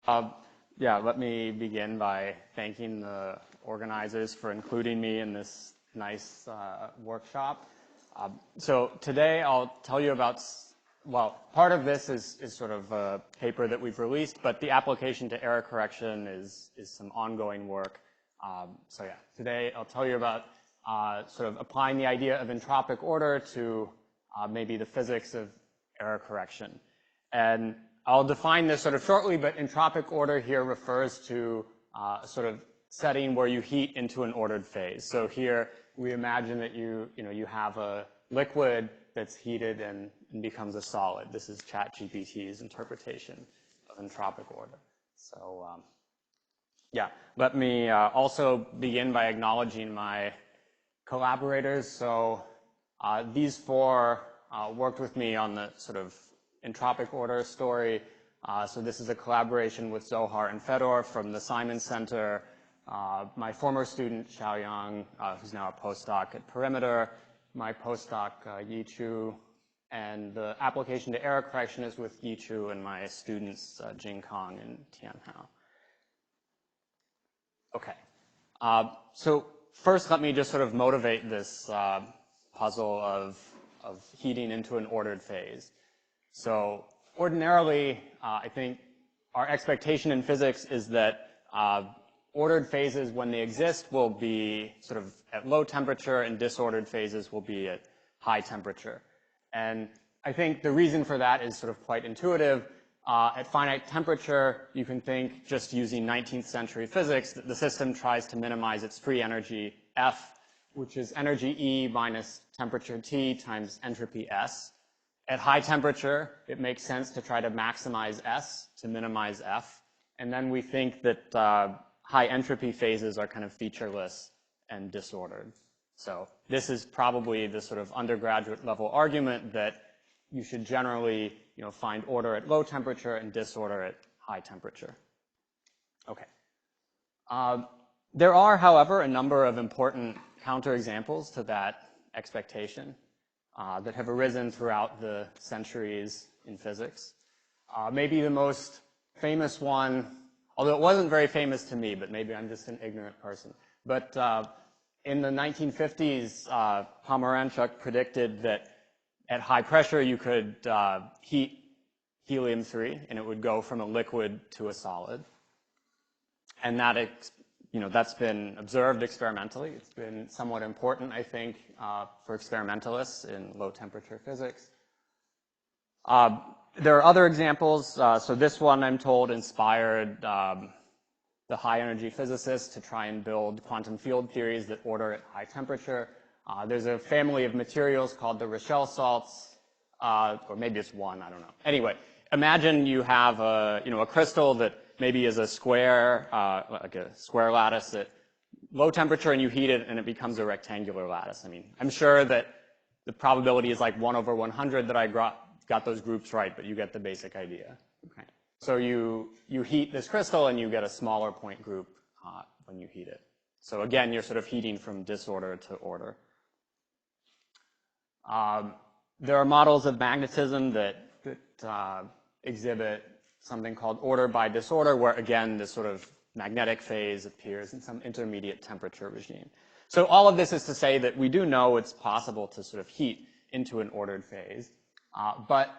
Uh, yeah, let me begin by thanking the organizers for including me in this nice workshop. So today I'll tell you about, well, part of this is sort of a paper that we've released, but the application to error correction is some ongoing work. So yeah, today I'll tell you about sort of applying the idea of entropic order to maybe the physics of error correction. And I'll define this sort of shortly, but entropic order here refers to a sort of setting where you heat into an ordered phase. So here we imagine that you have a liquid that's heated and becomes a solid. This is ChatGPT's interpretation of entropic order. So yeah, let me also begin by acknowledging my collaborators. So these four worked with me on the sort of entropic order story. So this is a collaboration with Zohar and Fedor from the Simon Center, my former student Xiaoyang, who's now a postdoc at Perimeter, my postdoc Yi Chu, and the application to error correction is with Yi Chu and my students Jing Kong and Tian Hao. Okay, so first let me just sort of motivate this puzzle of heating into an ordered phase. So ordinarily, I think our expectation in physics is that ordered phases, when they exist, will be sort of at low temperature, and disordered phases will be at high temperature. And I think the reason for that is sort of quite intuitive. At finite temperature, you can think, just using 19th century physics, that the system tries to minimize its free energy F, which is energy E minus temperature T times entropy S. At high temperature, it makes sense to try to maximize S to minimize F. And then we think that high entropy phases are kind of featureless and disordered. So this is probably the sort of undergraduate level argument that you should generally find order at low temperature and disorder at high temperature. Okay. There are, however, a number of important counterexamples to that expectation that have arisen throughout the centuries in physics. Maybe the most famous one, although it wasn't very famous to me, but maybe I'm just an ignorant person. But in the 1950s, Pomeranchuk predicted that at high pressure you could heat helium-3 and it would go from a liquid to a solid. And that that's been observed experimentally. It's been somewhat important, I think, for experimentalists in low-temperature physics. There are other examples. So this one, I'm told, inspired the high-energy physicists to try and build quantum field theories that order at high temperature. There's a family of materials called the Rochelle salts, or maybe it's one, I don't know. Anyway, imagine you have a crystal that maybe is a square, like a square lattice at low temperature, and you heat it and it becomes a rectangular lattice. I mean, I'm sure that the probability is like 1/100 that I got those groups right, but you get the basic idea. Okay. So you heat this crystal and you get a smaller point group when you heat it. So again, you're sort of heating from disorder to order. There are models of magnetism that exhibit something called order by disorder, where again, this sort of magnetic phase appears in some intermediate temperature regime. So all of this is to say that we do know it's possible to sort of heat into an ordered phase. But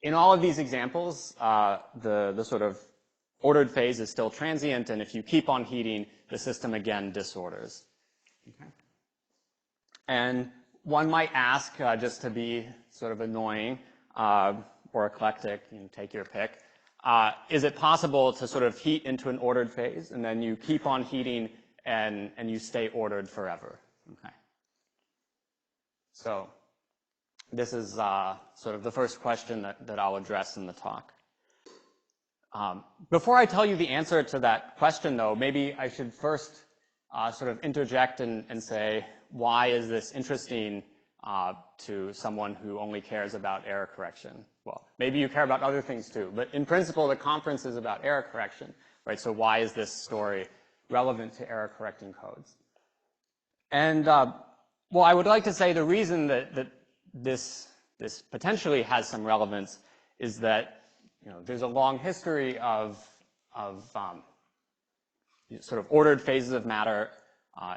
in all of these examples, the sort of ordered phase is still transient, and if you keep on heating, the system again disorders. Okay. And one might ask, just to be sort of annoying or eclectic, take your pick, is it possible to sort of heat into an ordered phase and then you keep on heating and you stay ordered forever? Okay. So this is sort of the first question that I'll address in the talk. Before I tell you the answer to that question, though, maybe I should first sort of interject and say, why is this interesting to someone who only cares about error correction? Well, maybe you care about other things too, but in principle, the conference is about error correction, right? So why is this story relevant to error correcting codes? And well, I would like to say the reason that this potentially has some relevance is that there's a long history of sort of ordered phases of matter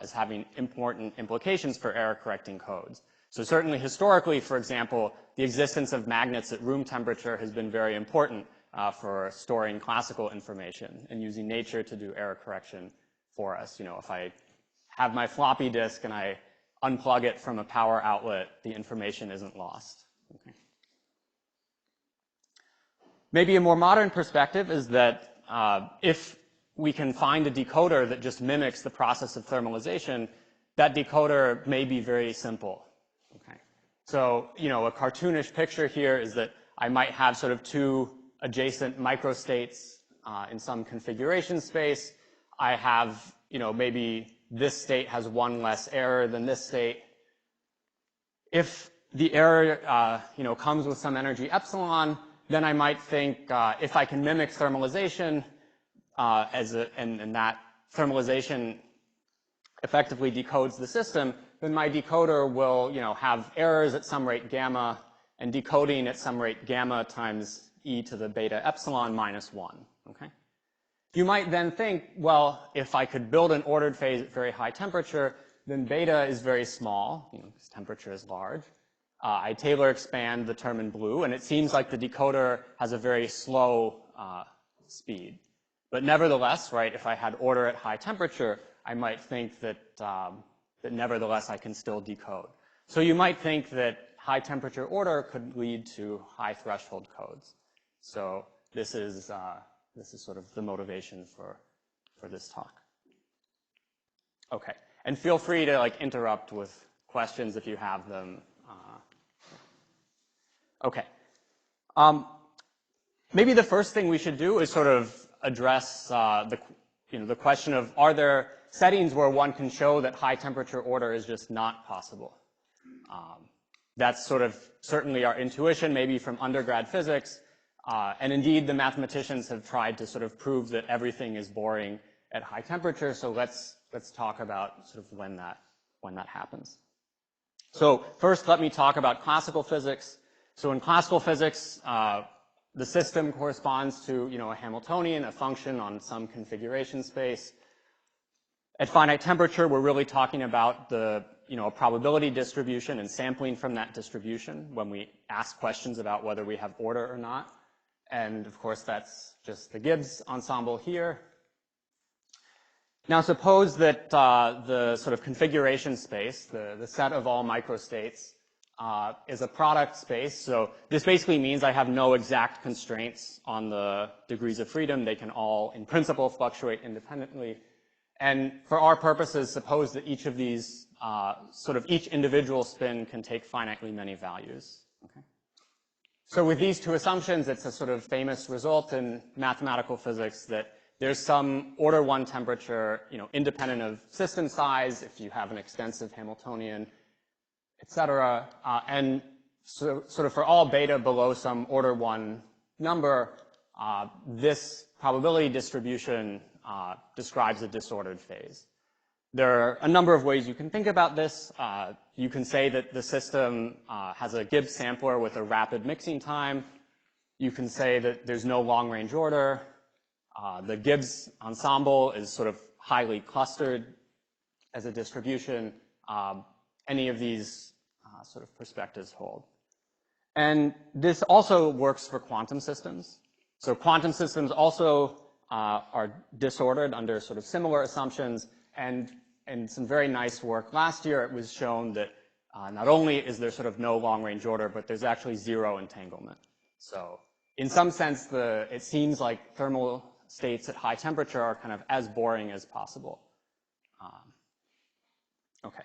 as having important implications for error correcting codes. So certainly historically, for example, the existence of magnets at room temperature has been very important for storing classical information and using nature to do error correction for us. If I have my floppy disk and I unplug it from a power outlet, the information isn't lost. Okay. Maybe a more modern perspective is that if we can find a decoder that just mimics the process of thermalization, that decoder may be very simple. Okay. So, a cartoonish picture here is that I might have sort of two adjacent microstates in some configuration space. I have, maybe this state has one less error than this state. If the error, comes with some energy epsilon, then I might think if I can mimic thermalization and that thermalization effectively decodes the system, then my decoder will, have errors at some rate gamma and decoding at some rate gamma times e to the beta epsilon minus 1. Okay. You might then think, well, if I could build an ordered phase at very high temperature, then beta is very small, because temperature is large. I Taylor expand the term in blue, and it seems like the decoder has a very slow speed. But nevertheless, right, if I had order at high temperature, I might think that, that nevertheless I can still decode. So you might think that high temperature order could lead to high threshold codes. So this is sort of the motivation for this talk. Okay, and feel free to interrupt with questions if you have them. Okay. Maybe the first thing we should do is sort of address the question of, are there settings where one can show that high temperature order is just not possible? That's sort of certainly our intuition, maybe from undergrad physics. And indeed, the mathematicians have tried to sort of prove that everything is boring at high temperature. So let's talk about sort of when that happens. So first, let me talk about classical physics. So in classical physics, the system corresponds to a Hamiltonian, a function on some configuration space. At finite temperature, we're really talking about the a probability distribution and sampling from that distribution when we ask questions about whether we have order or not. And of course, that's just the Gibbs ensemble here. Now suppose that the sort of configuration space, the set of all microstates, is a product space. So this basically means I have no exact constraints on the degrees of freedom. They can all, in principle, fluctuate independently. And for our purposes, suppose that each of these, each individual spin can take finitely many values. Okay. So with these two assumptions, it's a sort of famous result in mathematical physics that there's some order 1 temperature, independent of system size, if you have an extensive Hamiltonian, et cetera. And so sort of for all beta below some order 1 number, this probability distribution describes a disordered phase. There are a number of ways you can think about this. You can say that the system has a Gibbs sampler with a rapid mixing time. You can say that there's no long-range order. The Gibbs ensemble is sort of highly clustered as a distribution. Any of these sort of perspectives hold. And this also works for quantum systems. So quantum systems also are disordered under sort of similar assumptions. And in some very nice work last year, it was shown that not only is there sort of no long-range order, but there's actually zero entanglement. So in some sense, it seems like thermal states at high temperature are kind of as boring as possible. Okay.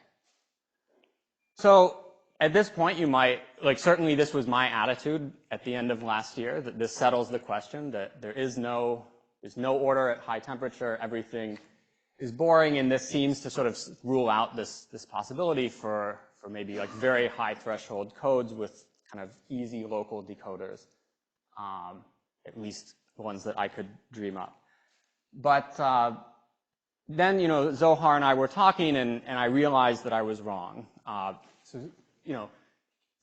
So at this point, you might, certainly this was my attitude at the end of last year, that this settles the question that there's no order at high temperature, everything is boring, and this seems to sort of rule out this possibility for maybe very high threshold codes with kind of easy local decoders, at least the ones that I could dream up. But then, Zohar and I were talking, and I realized that I was wrong.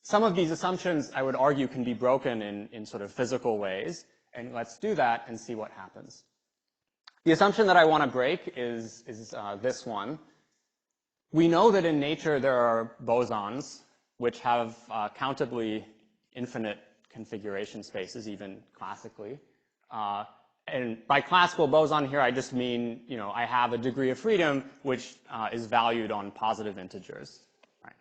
Some of these assumptions, I would argue, can be broken in sort of physical ways, and let's do that and see what happens. The assumption that I want to break is this one. We know that in nature there are bosons which have countably infinite configuration spaces, even classically. And by classical boson here, I just mean, I have a degree of freedom which is valued on positive integers, right?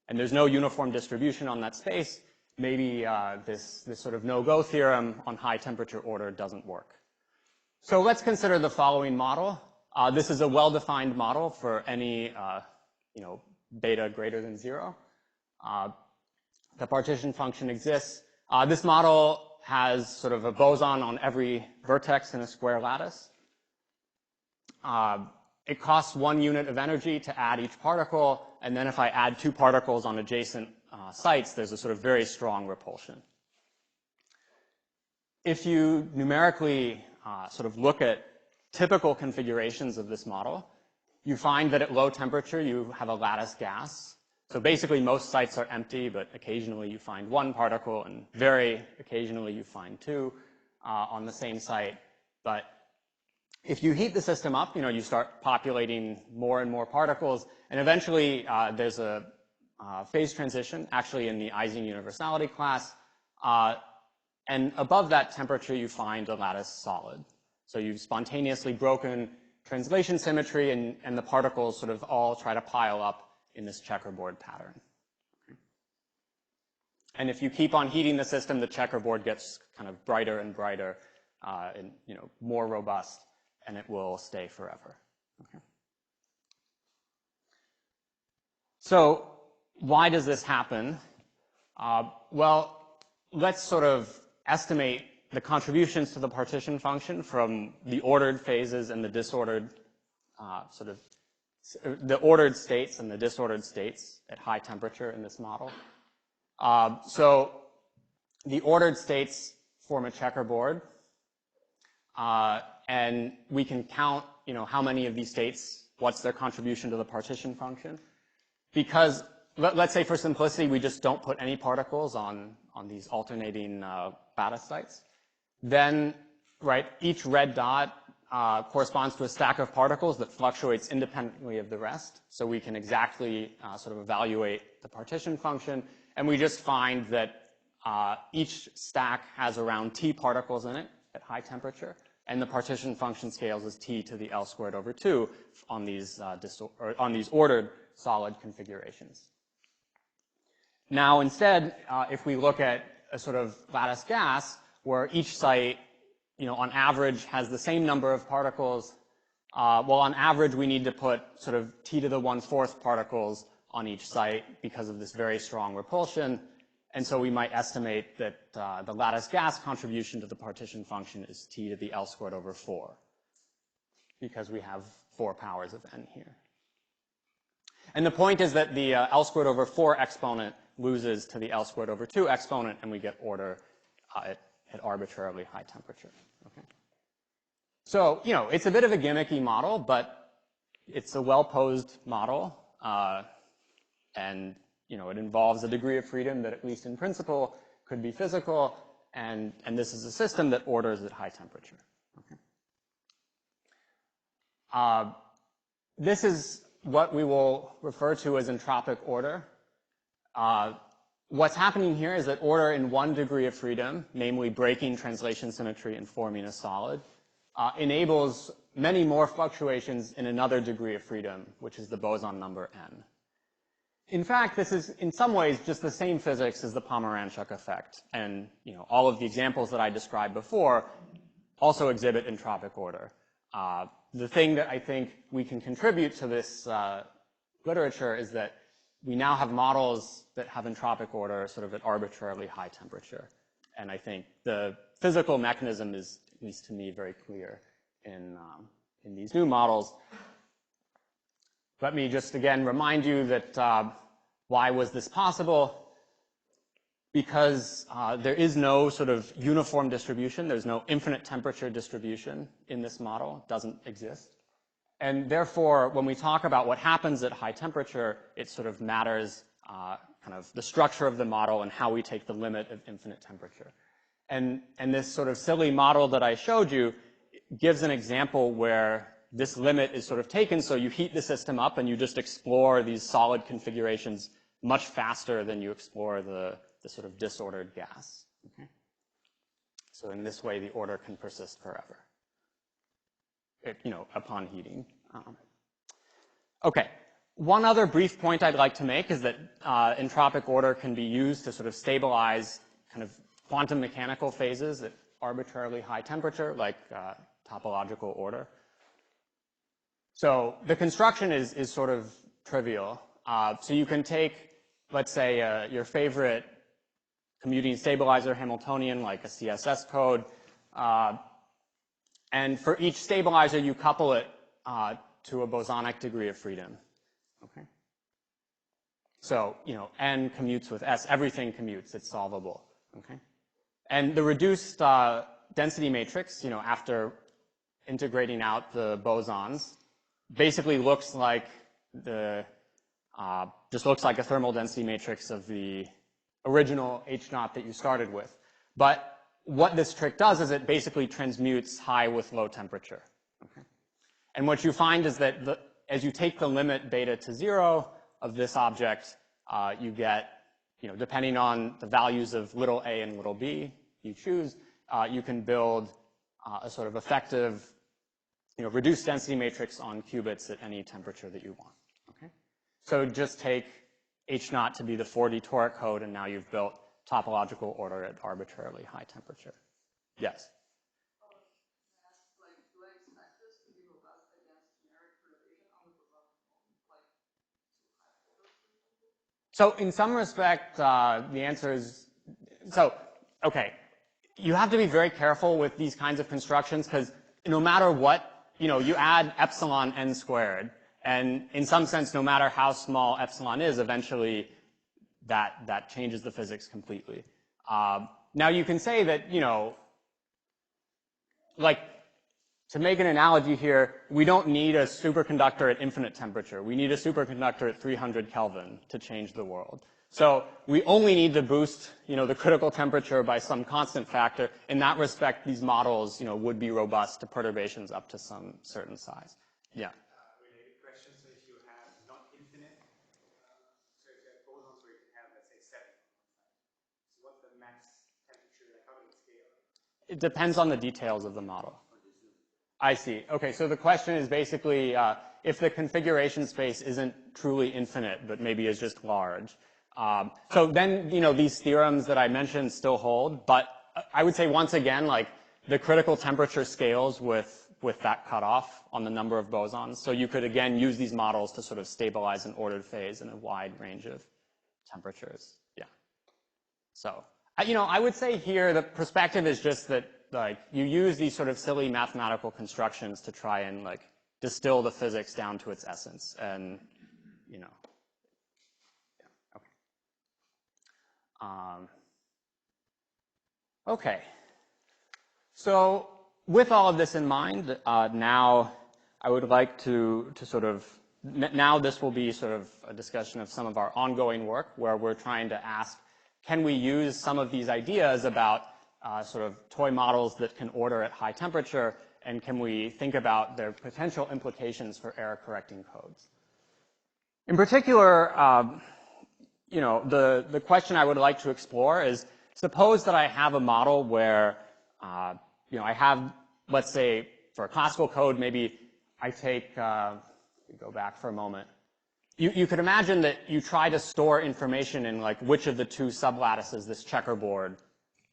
And there's no uniform distribution on that space. Maybe this sort of no-go theorem on high temperature order doesn't work. So let's consider the following model. This is a well-defined model for any, beta greater than 0. The partition function exists. This model has sort of a boson on every vertex in a square lattice. It costs 1 unit of energy to add each particle, and then if I add 2 particles on adjacent sites, there's a sort of very strong repulsion. If you numerically sort of look at typical configurations of this model, you find that at low temperature you have a lattice gas. So basically most sites are empty, but occasionally you find 1 particle, and very occasionally you find 2 on the same site. But if you heat the system up, you start populating more and more particles, and eventually there's a phase transition, actually in the Ising universality class, and above that temperature you find a lattice solid. So you've spontaneously broken translation symmetry, and the particles sort of all try to pile up in this checkerboard pattern. And if you keep on heating the system, the checkerboard gets kind of brighter and brighter, and more robust, and it will stay forever. Okay. So why does this happen? Well, let's sort of estimate the contributions to the partition function from the ordered phases and the disordered the ordered states and the disordered states at high temperature in this model. So the ordered states form a checkerboard, and we can count, how many of these states, what's their contribution to the partition function. Because let's say for simplicity, we just don't put any particles on these alternating lattice sites. Then, right, each red dot corresponds to a stack of particles that fluctuates independently of the rest. So we can exactly sort of evaluate the partition function. And we just find that each stack has around t particles in it at high temperature. And the partition function scales as t to the L squared over 2 on these ordered solid configurations. Now, instead, if we look at a sort of lattice gas, where each site, on average has the same number of particles, well, on average, we need to put sort of t to the 1/4 particles on each site because of this very strong repulsion. And so we might estimate that the lattice gas contribution to the partition function is t to the L squared over 4, because we have 4 powers of n here. And the point is that the L squared over 4 exponent loses to the L squared over 2 exponent, and we get order at arbitrarily high temperature. Okay. So, it's a bit of a gimmicky model, but it's a well-posed model, and, it involves a degree of freedom that, at least in principle, could be physical, and this is a system that orders at high temperature. Okay. This is what we will refer to as entropic order. What's happening here is that order in 1 degree of freedom, namely breaking translation symmetry and forming a solid, enables many more fluctuations in another degree of freedom, which is the boson number n. In fact, this is in some ways just the same physics as the Pomeranchuk effect, and all of the examples that I described before also exhibit entropic order. The thing that I think we can contribute to this literature is that we now have models that have entropic order sort of at arbitrarily high temperature. And I think the physical mechanism is, at least to me, very clear in these new models. Let me just again remind you that why was this possible? Because there is no sort of uniform distribution. There's no infinite temperature distribution in this model. It doesn't exist. And therefore, when we talk about what happens at high temperature, it sort of matters kind of the structure of the model and how we take the limit of infinite temperature. And this sort of silly model that I showed you gives an example where this limit is sort of taken, so you heat the system up and you just explore these solid configurations much faster than you explore the sort of disordered gas. Okay? So in this way, the order can persist forever, upon heating. Okay. One other brief point I'd like to make is that entropic order can be used to sort of stabilize kind of quantum mechanical phases at arbitrarily high temperature, like topological order. So the construction is sort of trivial. So you can take, let's say, your favorite commuting stabilizer Hamiltonian, like a CSS code, and for each stabilizer, you couple it to a bosonic degree of freedom. Okay. So, n commutes with s. Everything commutes. It's solvable. Okay. And the reduced density matrix, after integrating out the bosons, basically looks like just looks like a thermal density matrix of the original H0 that you started with. But what this trick does is it basically transmutes high with low temperature. Okay. And what you find is that as you take the limit beta to 0 of this object, you get, depending on the values of little a and little b you choose, you can build a sort of effective, reduced density matrix on qubits at any temperature that you want. Okay. So just take H0 to be the 4D toric code, and now you've built topological order at arbitrarily high temperature. Yes? So in some respect, the answer is, okay, you have to be very careful with these kinds of constructions because no matter what, you add epsilon n squared, and in some sense, no matter how small epsilon is, eventually that changes the physics completely. Now you can say that, like, to make an analogy here, we don't need a superconductor at infinite temperature. We need a superconductor at 300 Kelvin to change the world. So we only need to boost, the critical temperature by some constant factor. In that respect, these models, would be robust to perturbations up to some certain size. Yeah. Related question. So if you have not infinite, so if you have bosons where you can have, let's say, 7 on one side, so what's the max temperature? Like, how does it scale? It depends on the details of the model. I see. Okay, so the question is basically if the configuration space isn't truly infinite, but maybe is just large. So then, these theorems that I mentioned still hold, but I would say once again, like, the critical temperature scales with that cutoff on the number of bosons. So you could, again, use these models to sort of stabilize an ordered phase in a wide range of temperatures. Yeah. So, I would say here the perspective is just that, like, you use these sort of silly mathematical constructions to try and, like, distill the physics down to its essence. And, yeah, okay. Okay. So with all of this in mind, now I would like to sort of, now this will be sort of a discussion of some of our ongoing work where we're trying to ask, can we use some of these ideas about sort of toy models that can order at high temperature, and can we think about their potential implications for error-correcting codes? In particular, the question I would like to explore is, suppose that I have a model where, I have, let's say, for a classical code, maybe I take, go back for a moment. You could imagine that you try to store information in, like, which of the two sublattices this checkerboard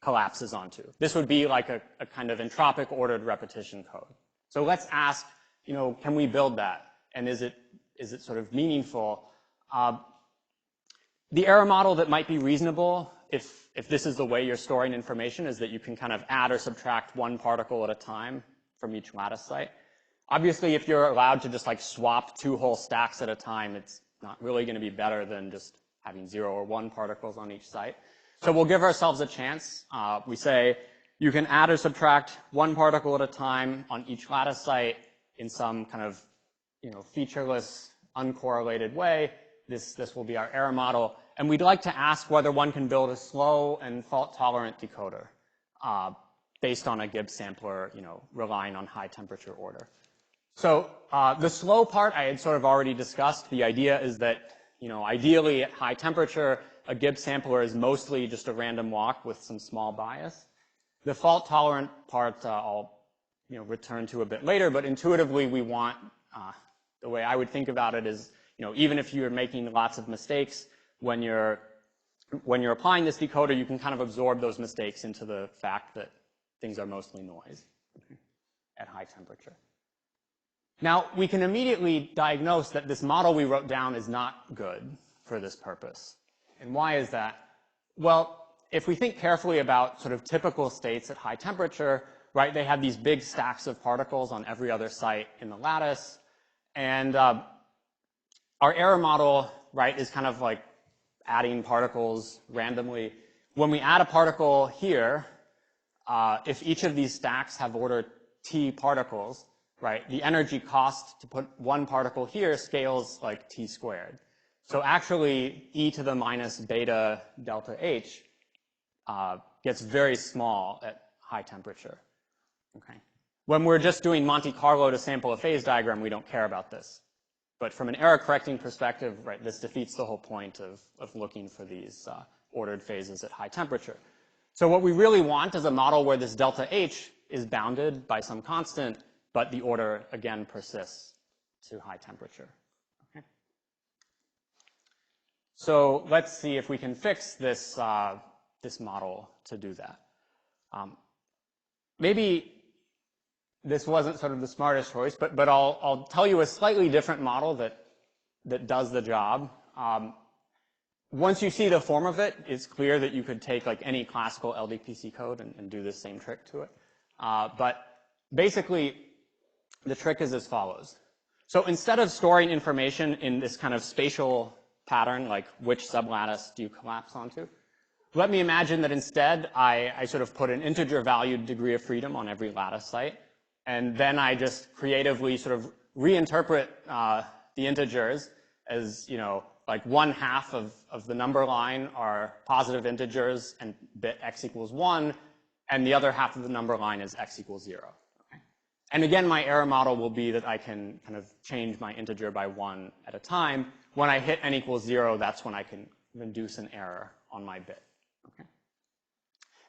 collapses onto. This would be like a kind of entropic ordered repetition code. So let's ask, can we build that? And is it sort of meaningful? The error model that might be reasonable, if this is the way you're storing information, is that you can kind of add or subtract one particle at a time from each lattice site. Obviously, if you're allowed to just, like, swap 2 whole stacks at a time, it's not really going to be better than just having 0 or 1 particles on each site. So we'll give ourselves a chance. We say you can add or subtract 1 particle at a time on each lattice site in some kind of, featureless, uncorrelated way. This will be our error model. And we'd like to ask whether one can build a slow and fault-tolerant decoder. based on a Gibbs sampler, relying on high temperature order. So the slow part I had sort of already discussed. The idea is that, ideally at high temperature, a Gibbs sampler is mostly just a random walk with some small bias. The fault tolerant part I'll return to a bit later, but intuitively we want, the way I would think about it is, even if you're making lots of mistakes, when you're applying this decoder, you can kind of absorb those mistakes into the fact that things are mostly noise at high temperature. Now, we can immediately diagnose that this model we wrote down is not good for this purpose. And why is that? Well, if we think carefully about sort of typical states at high temperature, right, they have these big stacks of particles on every other site in the lattice. And our error model, right, is kind of like adding particles randomly. When we add a particle here, if each of these stacks have order t particles, right, the energy cost to put one particle here scales like t squared. So actually, e to the minus beta delta h gets very small at high temperature. Okay. When we're just doing Monte Carlo to sample a phase diagram, we don't care about this. But from an error correcting perspective, right, this defeats the whole point of looking for these ordered phases at high temperature. So what we really want is a model where this delta H is bounded by some constant, but the order, again, persists to high temperature. Okay. So let's see if we can fix this, this model to do that. Maybe this wasn't sort of the smartest choice, but I'll tell you a slightly different model that does the job. Once you see the form of it, it's clear that you could take like any classical LDPC code and do the same trick to it. But basically, the trick is as follows. So instead of storing information in this kind of spatial pattern, like which sublattice do you collapse onto, let me imagine that instead I sort of put an integer valued degree of freedom on every lattice site, and then I just creatively sort of reinterpret the integers as, like 1/2 of the number line are positive integers and bit x equals 1, and the other half of the number line is x equals 0. Okay? And again, my error model will be that I can kind of change my integer by 1 at a time. When I hit n equals 0, that's when I can induce an error on my bit. Okay?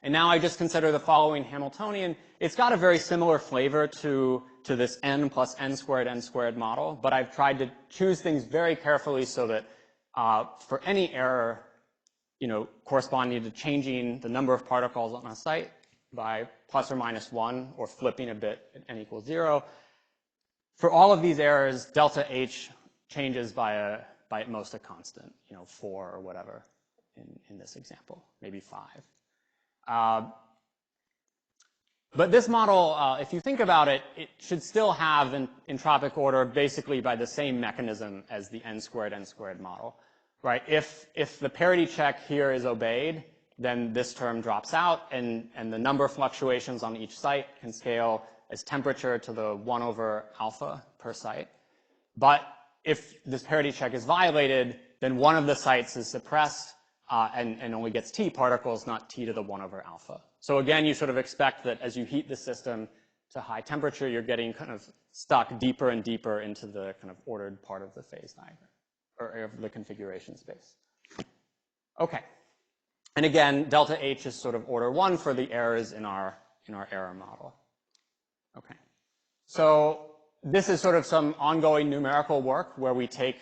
And now I just consider the following Hamiltonian. It's got a very similar flavor to this n plus n squared model, but I've tried to choose things very carefully so that for any error, corresponding to changing the number of particles on a site by plus or minus 1 or flipping a bit at n equals 0, for all of these errors, delta H changes by at most a constant, 4 or whatever in this example, maybe 5. But this model, if you think about it, it should still have an entropic order basically by the same mechanism as the n squared model, right? If the parity check here is obeyed, then this term drops out, and the number of fluctuations on each site can scale as temperature to the 1/alpha per site. But if this parity check is violated, then one of the sites is suppressed and only gets t particles, not t to the 1/alpha. So again, you sort of expect that as you heat the system to high temperature, you're getting kind of stuck deeper and deeper into the kind of ordered part of the phase diagram, or of the configuration space. Okay. And again, delta H is sort of order 1 for the errors in our error model. Okay. So this is sort of some ongoing numerical work where we take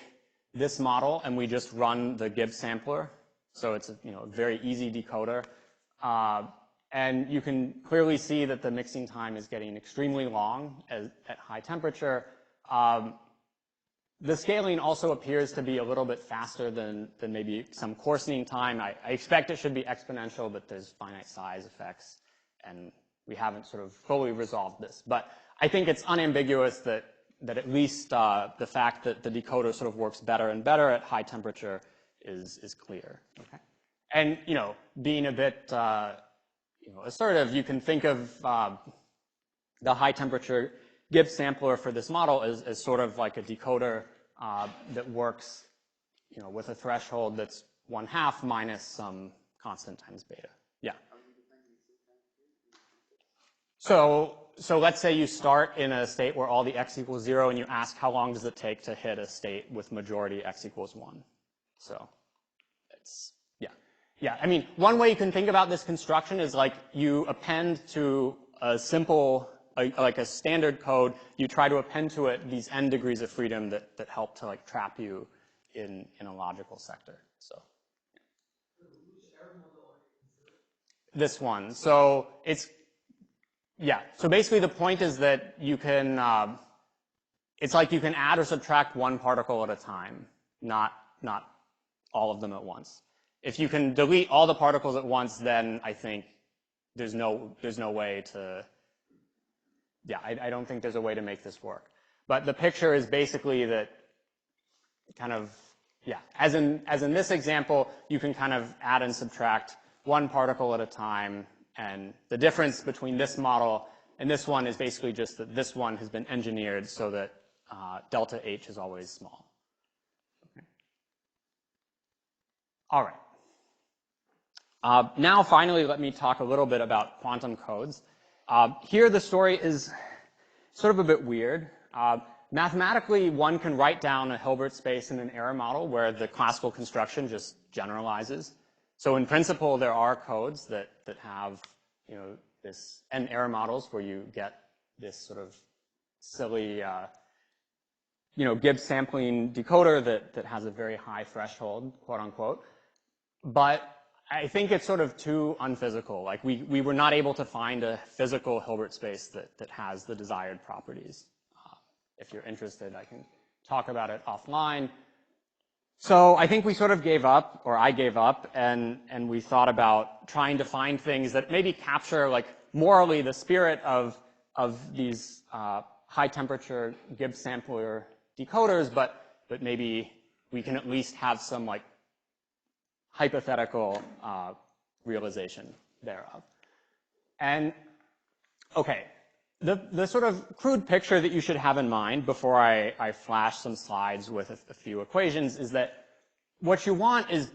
this model and we just run the Gibbs sampler. So it's a very easy decoder. And you can clearly see that the mixing time is getting extremely long at high temperature. The scaling also appears to be a little bit faster than maybe some coarsening time. I expect it should be exponential, but there's finite size effects, and we haven't sort of fully resolved this. But I think it's unambiguous that at least the fact that the decoder sort of works better and better at high temperature is clear. Okay? And being a bit assertive, you can think of the high temperature Gibbs sampler for this model as sort of like a decoder that works, with a threshold that's 1/2 minus some constant times beta. Yeah. So let's say you start in a state where all the x equals 0, and you ask how long does it take to hit a state with majority x equals 1. So it's, yeah. I mean, one way you can think about this construction is like you append to a simple, like a standard code, you try to append to it these n degrees of freedom that help to like trap you in a logical sector. So this one. So it's, yeah. So basically the point is that you can, it's like you can add or subtract one particle at a time, not all of them at once. If you can delete all the particles at once, then I think there's no way to, yeah, I don't think there's a way to make this work. But the picture is basically that kind of, yeah, as in this example, you can kind of add and subtract one particle at a time, and the difference between this model and this one is basically just that this one has been engineered so that delta H is always small. Okay. All right. Now, finally, let me talk a little bit about quantum codes. Here, the story is sort of a bit weird. Mathematically, one can write down a Hilbert space in an error model where the classical construction just generalizes. So in principle, there are codes that have, you know, this n error models where you get this sort of silly, you know, Gibbs sampling decoder that has a very high threshold, quote unquote. But I think it's sort of too unphysical. Like we were not able to find a physical Hilbert space that has the desired properties. If you're interested, I can talk about it offline. So I think we sort of gave up, or I gave up, and we thought about trying to find things that maybe capture, like, morally the spirit of these high temperature Gibbs sampler decoders, but maybe we can at least have some, like, hypothetical realization thereof. And okay, the sort of crude picture that you should have in mind before I flash some slides with a few equations is that what you want is,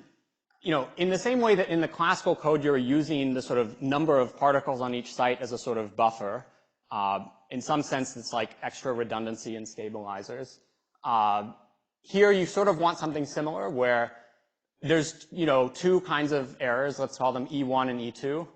you know, in the same way that in the classical code you're using the sort of number of particles on each site as a sort of buffer. In some sense, it's like extra redundancy in stabilizers. Here you sort of want something similar where there's, you know, two kinds of errors. Let's call them E1 and E2.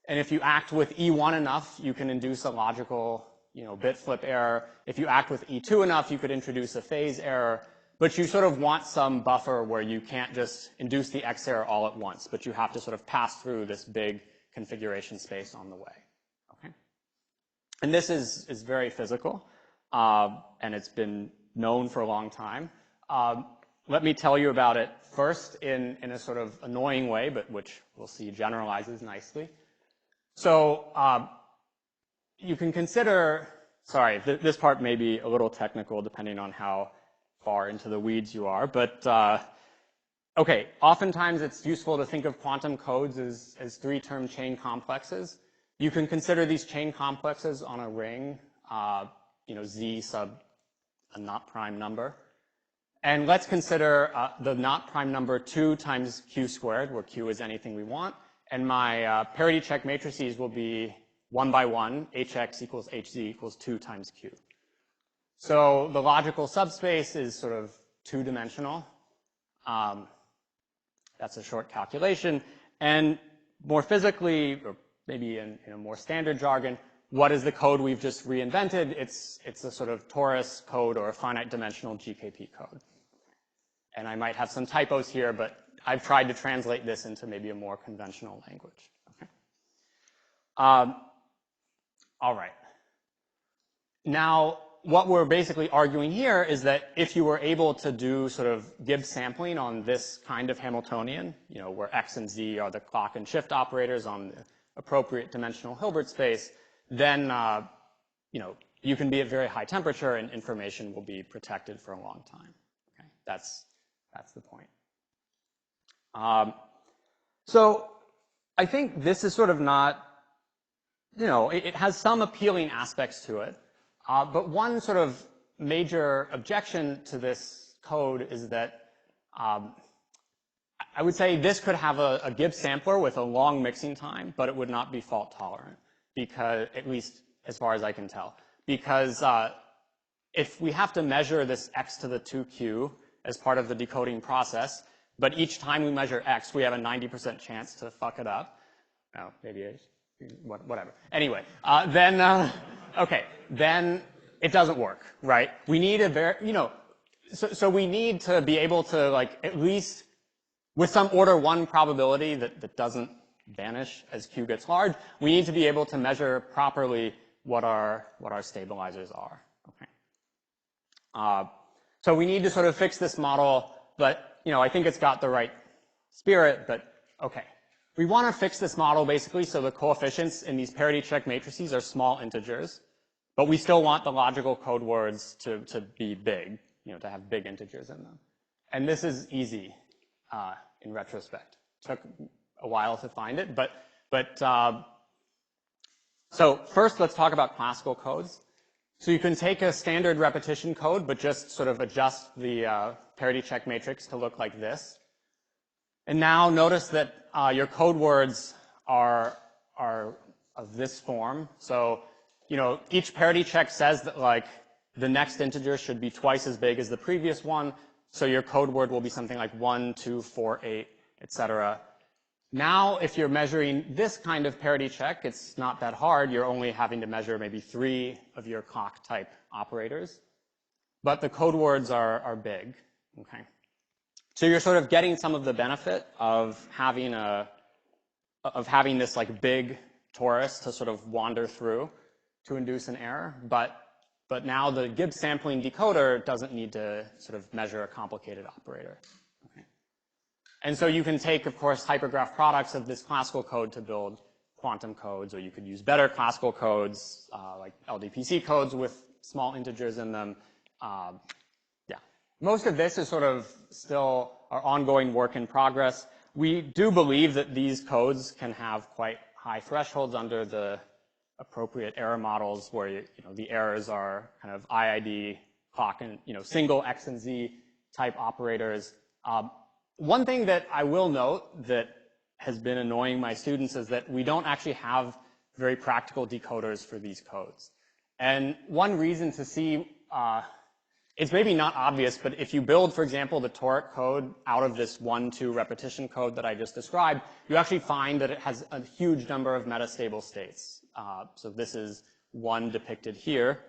And if you act with E1 enough, you can induce a logical, you know, bit flip error. If you act with E2 enough, you could introduce a phase error. But you sort of want some buffer where you can't just induce the X error all at once, but you have to sort of pass through this big configuration space on the way. Okay? And this is very physical, and it's been known for a long time. Let me tell you about it first in a sort of annoying way, but which we'll see generalizes nicely. So you can consider, sorry, this part may be a little technical depending on how far into the weeds you are, but okay, oftentimes it's useful to think of quantum codes as three-term chain complexes. You can consider these chain complexes on a ring, you know, Z sub a not prime number. And let's consider the not prime number 2 times Q squared, where Q is anything we want. And my parity check matrices will be 1 by 1, Hx equals Hz equals 2 times Q. So the logical subspace is sort of two-dimensional. That's a short calculation. And more physically, or maybe in a more standard jargon, what is the code we've just reinvented? It's a sort of torus code or a finite dimensional GKP code. And I might have some typos here, but I've tried to translate this into maybe a more conventional language. Okay. All right. Now, what we're basically arguing here is that if you were able to do sort of Gibbs sampling on this kind of Hamiltonian, you know, where X and Z are the clock and shift operators on the appropriate dimensional Hilbert space, then, you know, you can be at very high temperature and information will be protected for a long time. Okay, that's the point. So I think this is sort of not, you know, it has some appealing aspects to it. But one sort of major objection to this code is that I would say this could have a Gibbs sampler with a long mixing time, but it would not be fault tolerant. because, at least as far as I can tell, because if we have to measure this x to the 2q as part of the decoding process, but each time we measure x, we have a 90% chance to fuck it up. Oh, maybe whatever. Anyway, then it doesn't work, right? We need so we need to be able to, like, at least with some order 1 probability that doesn't vanish as q gets large, we need to be able to measure properly what our stabilizers are. Okay. So we need to sort of fix this model, but I think it's got the right spirit, but okay. We want to fix this model basically so the coefficients in these parity check matrices are small integers, but we still want the logical code words to be big, to have big integers in them. And this is easy in retrospect. Took a while to find it, so first let's talk about classical codes. So you can take a standard repetition code, but just sort of adjust the parity check matrix to look like this. And now notice that your code words are of this form. So, each parity check says that, like, the next integer should be twice as big as the previous one. So your code word will be something like 1, 2, 4, 8, etc. Now, if you're measuring this kind of parity check, it's not that hard. You're only having to measure maybe 3 of your clock type operators. But the code words are big. Okay. So you're sort of getting some of the benefit of having this, like, big torus to sort of wander through to induce an error. But now the Gibbs sampling decoder doesn't need to sort of measure a complicated operator. Okay. And so you can take, of course, hypergraph products of this classical code to build quantum codes, or you could use better classical codes, like LDPC codes with small integers in them. Yeah. Most of this is sort of still our ongoing work in progress. We do believe that these codes can have quite high thresholds under the appropriate error models where the errors are kind of IID, clock, and single X and Z type operators. One thing that I will note that has been annoying my students is that we don't actually have very practical decoders for these codes. And one reason to see, it's maybe not obvious, but if you build, for example, the toric code out of this 1-2 repetition code that I just described, you actually find that it has a huge number of metastable states. So this is one depicted here,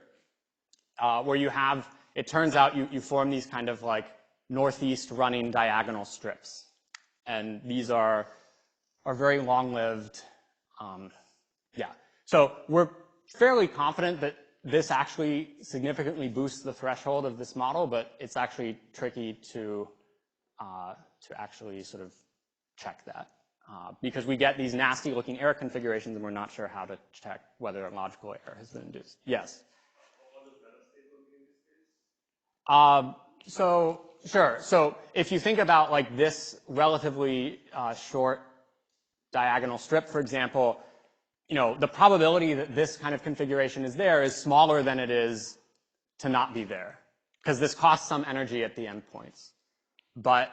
where you have, it turns out you form these kind of like northeast running diagonal strips. And these are very long-lived. Yeah. So we're fairly confident that this actually significantly boosts the threshold of this model, but it's actually tricky to actually sort of check that. Because we get these nasty looking error configurations and we're not sure how to check whether a logical error has been induced. Yes? So, sure. So if you think about like this relatively short diagonal strip, for example, the probability that this kind of configuration is there is smaller than it is to not be there, because this costs some energy at the endpoints. But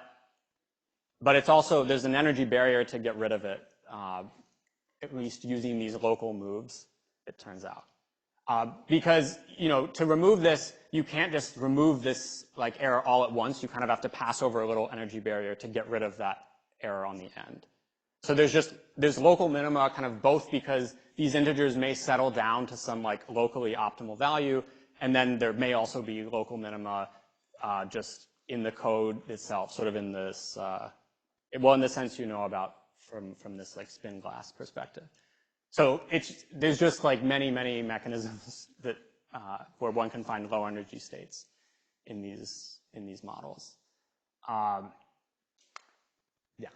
it's also, there's an energy barrier to get rid of it, at least using these local moves, it turns out. Because, to remove this, you can't just remove this like error all at once. You kind of have to pass over a little energy barrier to get rid of that error on the end. So there's local minima kind of both because these integers may settle down to some like locally optimal value, and then there may also be local minima just in the code itself, sort of in this, well, in the sense about from this like spin glass perspective. So there's just like many mechanisms that where one can find low energy states in these models. Yeah.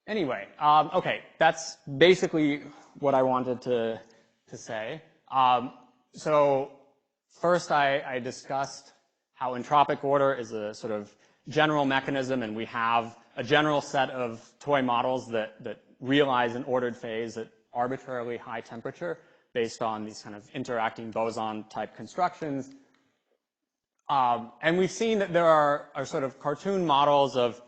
Anyway, okay, that's basically what I wanted to say. So first I discussed how entropic order is a sort of general mechanism, and we have a general set of toy models that realize an ordered phase at arbitrarily high temperature based on these kind of interacting boson type constructions. And we've seen that there are sort of cartoon models of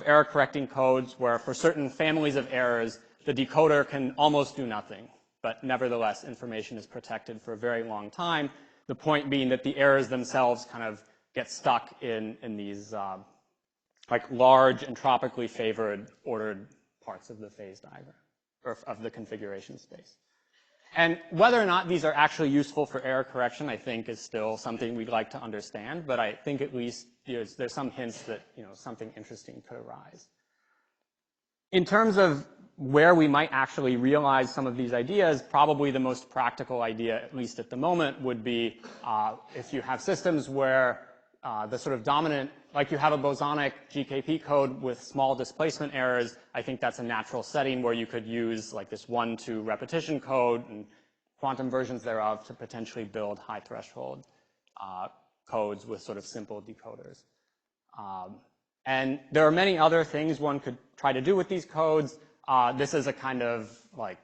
error correcting codes where for certain families of errors, the decoder can almost do nothing, but nevertheless, information is protected for a very long time. The point being that the errors themselves kind of get stuck in these like large entropically favored ordered parts of the phase diagram, or of the configuration space. And whether or not these are actually useful for error correction, I think is still something we'd like to understand, but I think at least there's some hints that something interesting could arise. In terms of where we might actually realize some of these ideas, probably the most practical idea, at least at the moment, would be if you have systems where the sort of dominant, like you have a bosonic GKP code with small displacement errors, I think that's a natural setting where you could use like this 1-2 repetition code and quantum versions thereof to potentially build high threshold codes with sort of simple decoders. And there are many other things one could try to do with these codes. This is a kind of like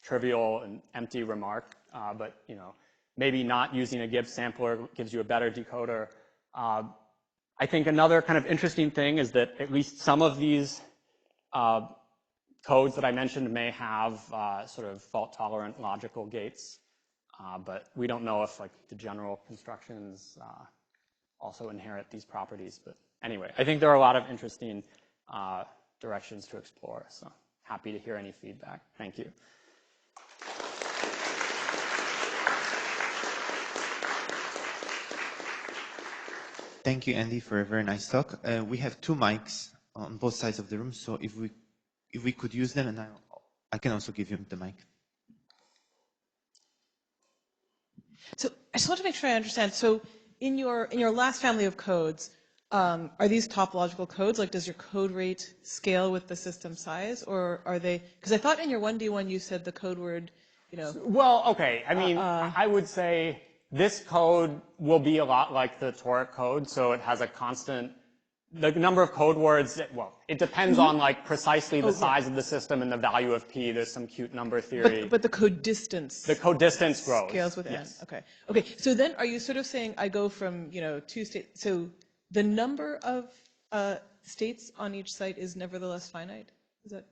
trivial and empty remark, but maybe not using a Gibbs sampler gives you a better decoder. I think another kind of interesting thing is that at least some of these codes that I mentioned may have sort of fault-tolerant logical gates, but we don't know if like the general constructions also inherit these properties. But anyway, I think there are a lot of interesting directions to explore, so happy to hear any feedback. Thank you. Thank you, Andy, for a very nice talk. We have 2 mics on both sides of the room, so if we could use them, and I can also give you the mic. So I just want to make sure I understand. So in your last family of codes, are these topological codes? Like, does your code rate scale with the system size, or are they? Because I thought in your 1D1 you said the code word, Well, okay. I mean, I would say this code will be a lot like the toric code, so it has a constant. The number of code words, well, it depends on like precisely the size of the system and the value of p. There's some cute number theory. But the code distance. The code distance grows. Scales with yes. n. Okay. Okay. So then, are you sort of saying I go from 2 states? So the number of states on each site is nevertheless finite. Is that?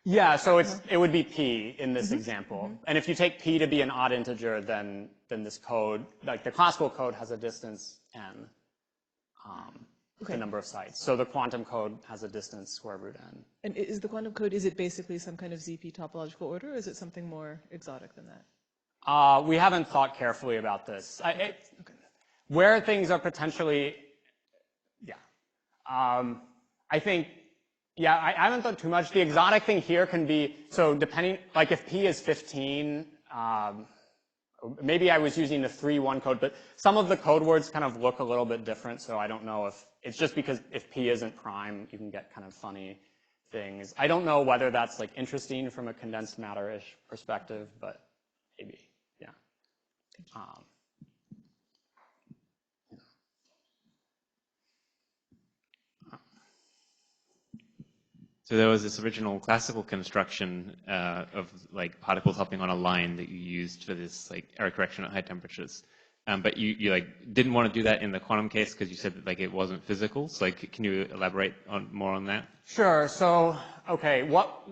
Yeah. So it would be p in this example, and if you take p to be an odd integer, then this code, like the classical code, has a distance n. The number of sites. So the quantum code has a distance square root n. And is the quantum code, is it basically some kind of ZP topological order, or is it something more exotic than that? We haven't thought carefully about this. Where things are potentially, I think, I haven't thought too much. The exotic thing here can be, so depending, like if p is 15, maybe I was using the 3-1 code, but some of the code words kind of look a little bit different, so I don't know if, it's just because if p isn't prime, you can get kind of funny things. I don't know whether that's like interesting from a condensed matter-ish perspective, but maybe, yeah. So there was this original classical construction of like particles hopping on a line that you used for this like error correction at high temperatures. But you like didn't want to do that in the quantum case because you said that like it wasn't physical. So like, can you elaborate more on that? Sure. So okay, what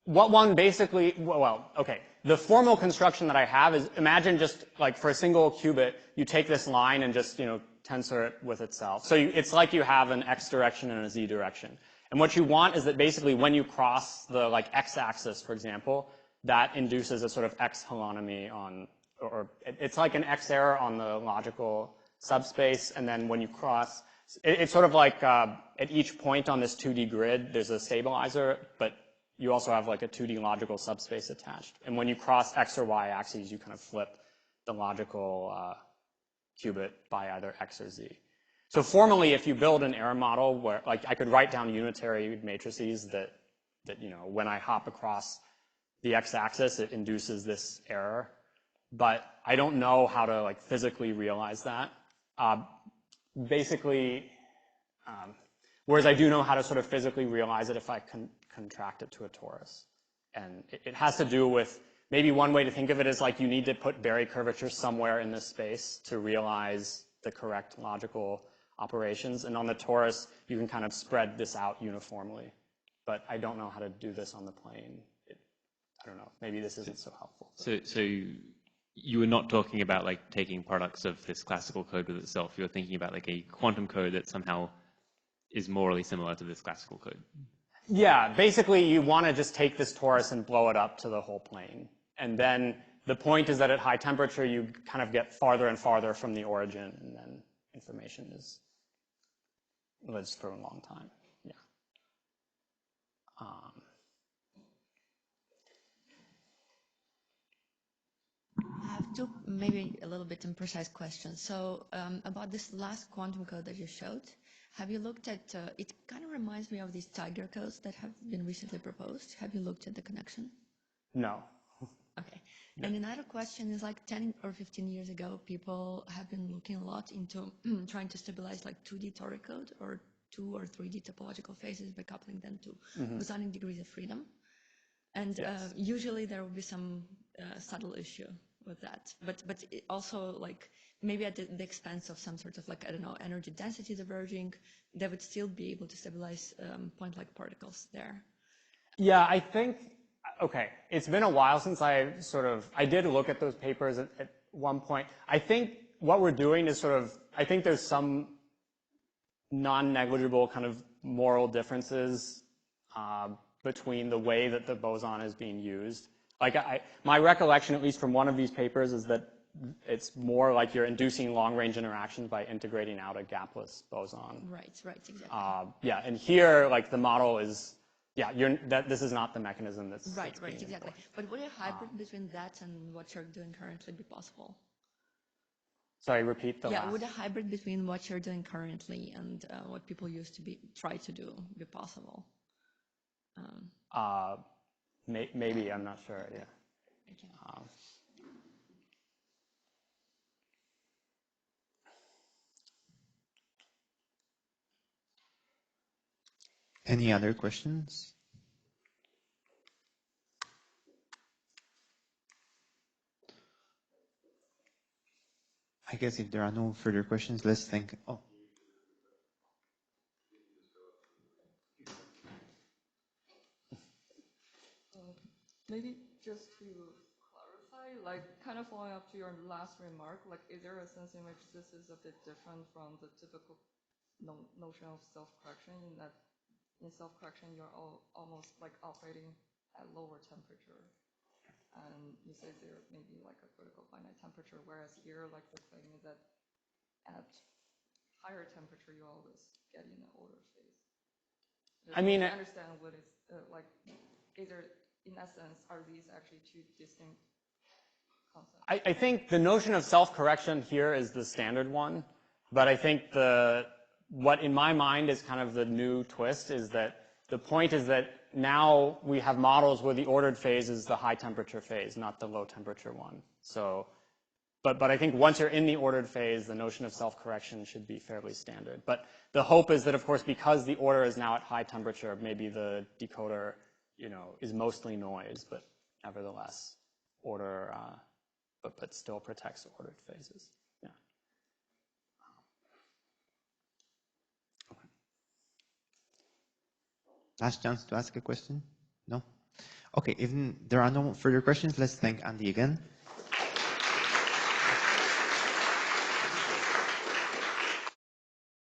one basically, well, okay. The formal construction that I have is, imagine just like for a single qubit, you take this line and just tensor it with itself. So it's like you have an x direction and a z direction. And what you want is that basically when you cross the like x-axis, for example, that induces a sort of x holonomy on, or it's like an x error on the logical subspace, and then when you cross, it's sort of like at each point on this 2D grid, there's a stabilizer, but you also have like a 2D logical subspace attached. And when you cross x or y axes, you kind of flip the logical qubit by either x or z. So formally, if you build an error model where, like, I could write down unitary matrices that when I hop across the x-axis, it induces this error. But I don't know how to like physically realize that. Basically, whereas I do know how to sort of physically realize it if I can contract it to a torus. And it has to do with, maybe one way to think of it is like you need to put Berry curvature somewhere in this space to realize the correct logical operations. And on the torus, you can kind of spread this out uniformly. but I don't know how to do this on the plane. I don't know, maybe this isn't so helpful. So you were not talking about like taking products of this classical code with itself. You were thinking about like a quantum code that somehow is morally similar to this classical code. Yeah, basically you want to just take this torus and blow it up to the whole plane. And then the point is that at high temperature, you kind of get farther and farther from the origin, and then information lives for a long time. Yeah. I have two maybe a little bit imprecise questions. So about this last quantum code that you showed, have you looked at, it kind of reminds me of these Tiger codes that have been recently proposed. Have you looked at the connection? No. Okay. And another question is like 10 or 15 years ago, people have been looking a lot into trying to stabilize like 2D toric code or 2 or 3D topological phases by coupling them to bosonic degrees of freedom. And usually there will be some subtle issue with that, but it also like maybe at the expense of some sort of like, I don't know, energy density diverging, they would still be able to stabilize point-like particles there. Yeah, I think, okay, it's been a while since I did look at those papers at one point. I think what we're doing is I think there's some non-negligible kind of moral differences between the way that the boson is being used. Like my recollection, at least from one of these papers, is that it's more like you're inducing long-range interactions by integrating out a gapless boson. Right, exactly. Yeah, and here, like the model is, this is not the mechanism that's right, exactly. Employed. But would a hybrid between that and what you're doing currently be possible? Sorry, repeat the last. Would a hybrid between what you're doing currently and what people used to try to do be possible? Maybe, I'm not sure, yeah. Okay. Any other questions? I guess if there are no further questions, let's thank. Oh. Maybe just to clarify, like kind of following up to your last remark, like is there a sense in which this is a bit different from the typical notion of self-correction, in that in self-correction you're almost like operating at lower temperature, and you say there may be like a critical finite temperature, whereas here like the claim is that at higher temperature you always get in an ordered phase. I mean, I understand what is like, is there, in essence, are these actually two distinct concepts? I think the notion of self-correction here is the standard one, but I think what in my mind is kind of the new twist is that the point is that now we have models where the ordered phase is the high temperature phase, not the low temperature one. So, but I think once you're in the ordered phase, the notion of self-correction should be fairly standard. But the hope is that, of course, because the order is now at high temperature, maybe the decoder, is mostly noise, but nevertheless order, but still protects ordered phases. Yeah. Okay. Last chance to ask a question? No? Okay, if there are no further questions, let's thank Andy again.